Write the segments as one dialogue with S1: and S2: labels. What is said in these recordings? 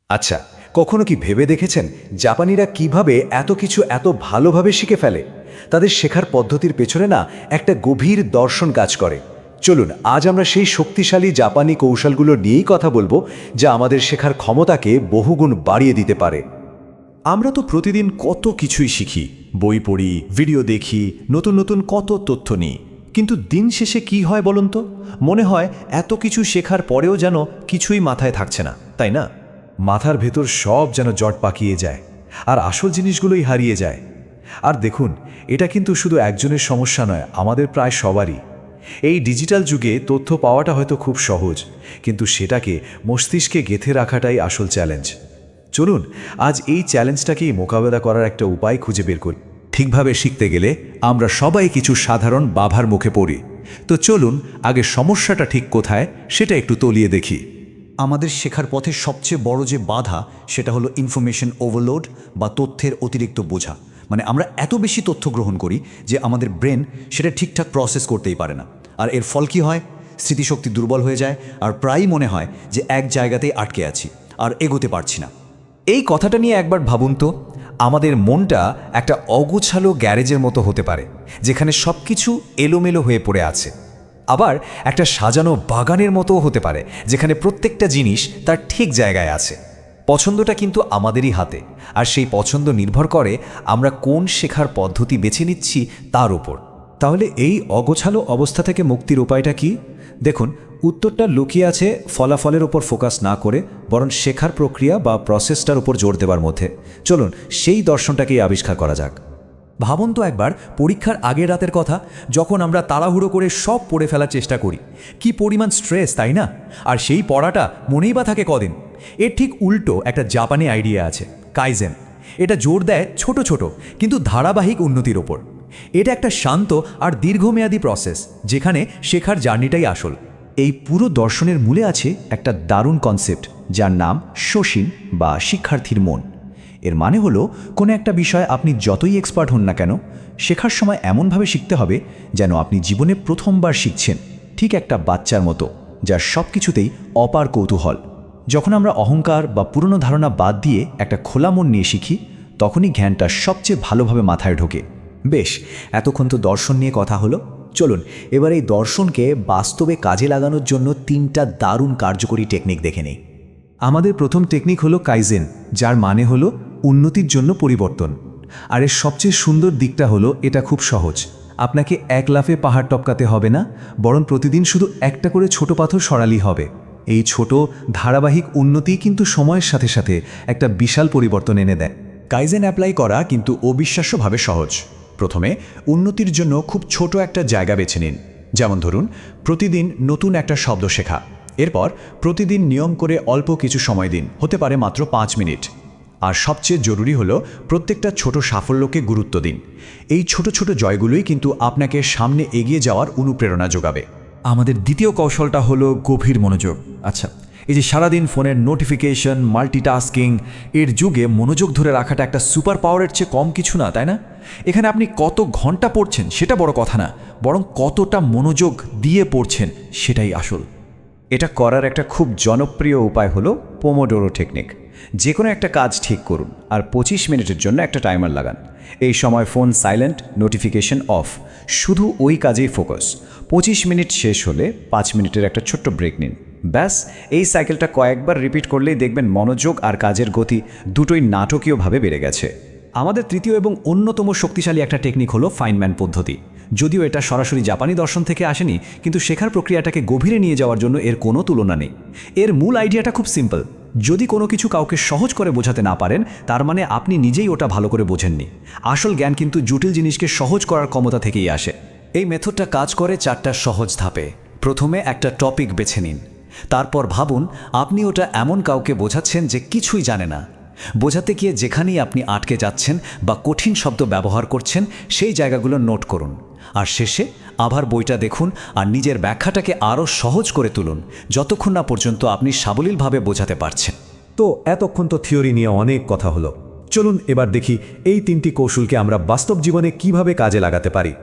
S1: আচ্ছা, কখনো কি ভেবে দেখেছেন জাপানিরা কিভাবে এত কিছু এত ভালোভাবে শিখে ফেলে? তাদের শেখার পদ্ধতির পেছনে না একটা গভীর দর্শন কাজ করে। চলুন আজ আমরা সেই শক্তিশালী জাপানি কৌশলগুলো নিয়েই কথা বলবো, যা আমাদের শেখার ক্ষমতাকে বহুগুণ বাড়িয়ে দিতে পারে।
S2: আমরা তো প্রতিদিন কত কিছুই শিখি, বই পড়ি, ভিডিও দেখি, নতুন নতুন কত তথ্য নিই, কিন্তু দিন শেষে কি হয় বলুন তো? মনে হয় এত কিছু শেখার পরেও যেন কিছুই মাথায় থাকছে না, তাই না?
S3: মাথার ভেতর সব যেন জট পাকিয়ে যায়, আর আসল জিনিসগুলোই হারিয়ে যায়। আর দেখুন, এটা কিন্তু শুধু একজনের সমস্যা নয়, আমাদের প্রায় সবারই। এই ডিজিটাল যুগে তথ্য পাওয়াটা হয়তো খুব সহজ, কিন্তু সেটাকে মস্তিষ্কে গেঁথে রাখাটাই আসল চ্যালেঞ্জ। চলুন আজ এই চ্যালেঞ্জটাকেই মোকাবেলা করার একটা উপায় খুঁজে বের করি। ঠিকভাবে শিখতে গেলে আমরা সবাই কিছু সাধারণ বাধার মুখে পড়ি। তো চলুন আগে সমস্যাটা ঠিক কোথায় সেটা একটু তলিয়ে দেখি।
S4: আমাদের শেখার পথে সবচেয়ে বড় যে বাধা, সেটা হলো ইনফরমেশন ওভারলোড বা তথ্যের অতিরিক্ত বোঝা। মানে আমরা এত বেশি তথ্য গ্রহণ করি যে আমাদের ব্রেন সেটা ঠিকঠাক প্রসেস করতেই পারে না। আর এর ফল কী হয়? স্মৃতিশক্তি দুর্বল হয়ে যায়, আর প্রায়ই মনে হয় যে এক জায়গাতেই আটকে আছি আর এগোতে পারছি না।
S5: এই কথাটা নিয়ে একবার ভাবুন তো, আমাদের মনটা একটা অগোছালো গ্যারেজের মতো হতে পারে, যেখানে সব কিছু এলোমেলো হয়ে পড়ে আছে। আবার একটা সাজানো বাগানের মতোও হতে পারে, যেখানে প্রত্যেকটা জিনিস তার ঠিক জায়গায় আছে। পছন্দটা কিন্তু আমাদেরই হাতে, আর সেই পছন্দ নির্ভর করে আমরা কোন শেখার পদ্ধতি বেছে নিচ্ছি তার উপর।
S3: তাহলে এই অগোছালো অবস্থা থেকে মুক্তির উপায়টা কি? দেখুন, উত্তরটা লুকিয়ে আছে ফলাফলের উপর ফোকাস না করে, বরং শেখার প্রক্রিয়া বা প্রসেসটার উপর জোর দেওয়ার মধ্যে। চলুন সেই দর্শনটাকেই আবিষ্কার করা যাক।
S6: ভাবুন তো একবার পরীক্ষার আগের রাতের কথা, যখন আমরা তাড়াহুড়ো করে সব পড়ে ফেলার চেষ্টা করি। কি পরিমাণ স্ট্রেস, তাই না? আর সেই পড়াটা মনেই বা থাকে কদিন। এর ঠিক উল্টো একটা জাপানি আইডিয়া আছে, কাইজেন। এটা জোর দেয় ছোট ছোট কিন্তু ধারাবাহিক উন্নতির ওপর। এটা একটা শান্ত আর দীর্ঘমেয়াদী প্রসেস, যেখানে শেখার জার্নিটাই আসল।
S3: এই পুরো দর্শনের মূলে আছে একটা দারুণ কনসেপ্ট, যার নাম শোসিন বা শিক্ষার্থীর মন। এর মানে হলো, কোনো একটা বিষয়ে আপনি যতই এক্সপার্ট হন না কেন, শেখার সময় এমনভাবে শিখতে হবে যেন আপনি জীবনে প্রথমবার শিখছেন, ঠিক একটা বাচ্চার মতো, যার সব কিছুতেই অপার কৌতূহল। যখন আমরা অহংকার বা পুরনো ধারণা বাদ দিয়ে একটা খোলা মন নিয়ে শিখি, তখনই জ্ঞানটা সবচেয়ে ভালোভাবে মাথায় ঢোকে। বেশ, এতক্ষণ তো দর্শন নিয়ে কথা হলো। চলুন এবার এই দর্শনকে বাস্তবে কাজে লাগানোর জন্য 3টা দারুণ কার্যকরী টেকনিক দেখে নেই। আমাদের প্রথম টেকনিক হলো কাইজেন, যার মানে হলো উন্নতির জন্য পরিবর্তন। আর এর সবচেয়ে সুন্দর দিকটা হলো, এটা খুব সহজ। আপনাকে এক লাফে পাহাড় টপকাতে হবে না, বরং প্রতিদিন শুধু একটা করে ছোট পাথর সরালেই হবে। এই ছোট ধারাবাহিক উন্নতি কিন্তু সময়ের সাথে সাথে একটা বিশাল পরিবর্তন এনে দেয়।
S4: কাইজেন অ্যাপ্লাই করা কিন্তু অবিশ্বাস্যভাবে সহজ। প্রথমে উন্নতির জন্য খুব ছোট একটা জায়গা বেছে নিন। যেমন ধরুন, প্রতিদিন নতুন একটা শব্দ শেখা। এরপর প্রতিদিন নিয়ম করে অল্প কিছু সময় দিন, হতে পারে মাত্র 5 মিনিট। আর সবচেয়ে জরুরি হলো, প্রত্যেকটা ছোট সাফল্যকে গুরুত্ব দিন। এই ছোট ছোট জয়গুলোই কিন্তু আপনাকে সামনে এগিয়ে যাওয়ার অনুপ্রেরণা যোগাবে।
S6: আমাদের দ্বিতীয় কৌশলটা হলো গভীর মনোযোগ। আচ্ছা, এই যে সারাদিন ফোনের নোটিফিকেশন, মাল্টিটাস্কিং, এর যুগে মনোযোগ ধরে রাখাটা একটা সুপার পাওয়ারের চেয়ে কম কিছু না, তাই না? এখানে আপনি কত ঘন্টা পড়ছেন সেটা বড় কথা না, বরং কতটা মনোযোগ দিয়ে পড়ছেন সেটাই আসল।
S1: এটা করার একটা খুব জনপ্রিয় উপায় হলো পোমোডোরো টেকনিক। যে কোনো একটা কাজ ঠিক করুন আর 25 মিনিটের জন্য একটা টাইমার লাগান। এই সময় ফোন সাইলেন্ট, নোটিফিকেশন অফ, শুধু ওই কাজেই ফোকাস। 25 মিনিট শেষ হলে 5 মিনিটের একটা ছোট্ট ব্রেক নিন। ব্যাস, এই সাইকেলটা কয়েকবার রিপিট করলেই দেখবেন মনোযোগ আর কাজের গতি দুটোই নাটকীয়ভাবে বেড়ে গেছে।
S6: আমাদের তৃতীয় এবং অন্যতম শক্তিশালী একটা টেকনিক হলো ফাইনম্যান পদ্ধতি। যদিও এটা সরাসরি জাপানি দর্শন থেকে আসেনি, কিন্তু শেখার প্রক্রিয়াটাকে গভীরে নিয়ে যাওয়ার জন্য এর কোনো তুলনা নেই। এর মূল আইডিয়াটা খুব সিম্পল। যদি কোনো কিছু কাউকে সহজ করে বোঝাতে না পারেন, তার মানে আপনি নিজেই ওটা ভালো করে বোঝেননি। আসল জ্ঞান কিন্তু জটিল জিনিসকে সহজ করার ক্ষমতা থেকেই আসে।
S1: এই মেথডটা কাজ করে 4টা সহজ ধাপে। প্রথমে একটা টপিক বেছে নিন। তারপর ভাবুন আপনি ওটা এমন কাউকে বোঝাচ্ছেন যে কিছুই জানে না। বোঝাতে গিয়ে যেখানেই আপনি আটকে যাচ্ছেন বা কঠিন শব্দ ব্যবহার করছেন, সেই জায়গাগুলো নোট করুন। আর শেষে আবার বইটা দেখুন আর নিজের ব্যাখ্যাটাকে আরও সহজ করে তুলুন, যতক্ষণ না পর্যন্ত আপনি সাবলীলভাবে বোঝাতে পারছেন।
S3: তো এতক্ষণ তো থিওরি নিয়ে অনেক কথা হলো। চলুন এবার দেখি এই 3টি কৌশলকে আমরা বাস্তব জীবনে কিভাবে কাজে লাগাতে পারি।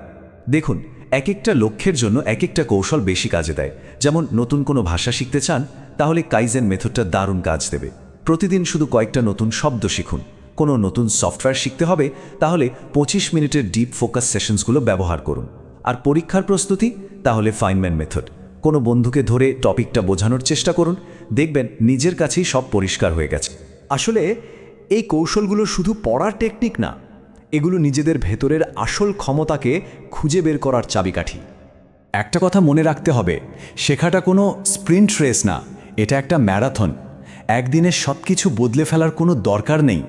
S3: দেখুন, এক একটা লক্ষ্যের জন্য এক একটা কৌশল বেশি কাজে দেয়। যেমন নতুন কোনো ভাষা শিখতে চান, তাহলে কাইজেন মেথডটা দারুণ কাজ দেবে।
S1: প্রতিদিন শুধু কয়েকটা নতুন শব্দ শিখুন। কোনো নতুন সফটওয়্যার শিখতে হবে, তাহলে 25 মিনিটের ডিপ ফোকাস সেশনসগুলো ব্যবহার করুন। আর পরীক্ষার প্রস্তুতি, তাহলে ফাইনম্যান মেথড। কোনো বন্ধুকে ধরে টপিকটা বোঝানোর চেষ্টা করুন, দেখবেন নিজের কাছেই সব পরিষ্কার হয়ে গেছে।
S3: আসলে এই কৌশলগুলো শুধু পড়ার টেকনিক না, এগুলো নিজেদের ভেতরের আসল ক্ষমতাকে খুঁজে বের করার চাবিকাঠি। একটা কথা মনে রাখতে হবে, শেখাটা কোনো স্প্রিন্ট রেস না, এটা একটা ম্যারাথন। একদিনে সব কিছু বদলে ফেলার কোনো দরকার নেই।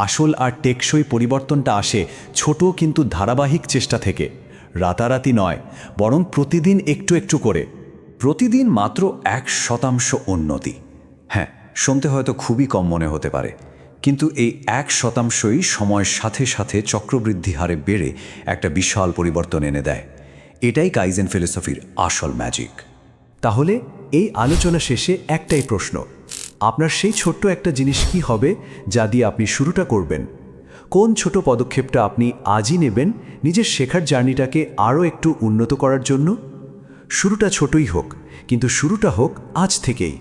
S3: আসল আর টেকসই পরিবর্তনটা আসে ছোট কিন্তু ধারাবাহিক চেষ্টা থেকে, রাতারাতি নয়, বরং প্রতিদিন একটু একটু করে।
S1: প্রতিদিন মাত্র 1% উন্নতি। হ্যাঁ, শুনতে হয়তো খুবই কম মনে হতে পারে, কিন্তু এই 1%ই সময়ের সাথে সাথে চক্রবৃদ্ধি হারে বেড়ে একটা বিশাল পরিবর্তন এনে দেয়। এটাই কাইজেন ফিলোসফির আসল ম্যাজিক।
S3: তাহলে এই আলোচনা শেষে একটাই প্রশ্ন, আপনার সেই ছোট্ট একটা জিনিস কি হবে যা দিয়ে আপনি শুরুটা করবেন? কোন ছোট পদক্ষেপটা আপনি আজই নেবেন নিজের শেখার জার্নিটাকে আরও একটু উন্নত করার জন্য? শুরুটা ছোটই হোক, কিন্তু শুরুটা হোক আজ থেকেই।